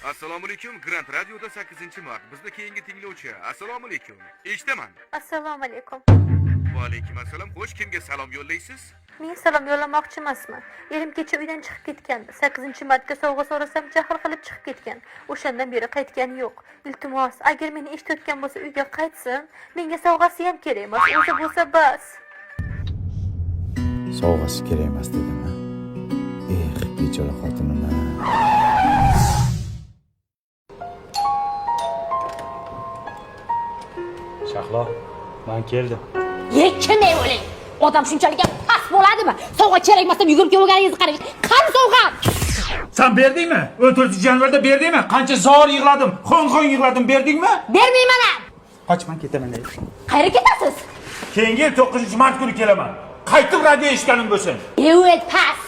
Assalomu alaykum. Grand Radioda 8-mart. Bizda keyingi tinglovchi. Assalomu alaykum. Eshitaman. Assalomu alaykum. Va alaykum assalom. Xo'sh, kimga salom yo'llaysiz? Men salom yo'llamoqchi emasman. Erim kecha uydan chiqib ketgandi. 8-martga sovg'a so'rasam jahl qilib chiqib ketgan. O'shandan beri qaytgani yo'q. Iltimos, agar meni eshitayotgan bo'lsa uyga qaytsin. Menga sovg'asi ham kerak emas. O'zi bo'lsa bas. Sovg'asi kerak emas dedimi? Bechora xotinini. Shahlo, men keldim. Yekkinday bo'ling. Odam shunchalik ham past bo'ladimi? Sovg'a kerak emas deb yugurib kelganingizni qarang. Qani sovg'a? Sen berdingmi? 4-yanvarda berdingmi? Qancha zor yig'ladim, xon yig'ladim, berdingmi? Bermayman ham. Qochman ketaman deydi. Qayerga ketasiz? Keyingi yil 9-mart kuni kelaman. Qaytib radio eshitganim bo'lsin. Evet, past.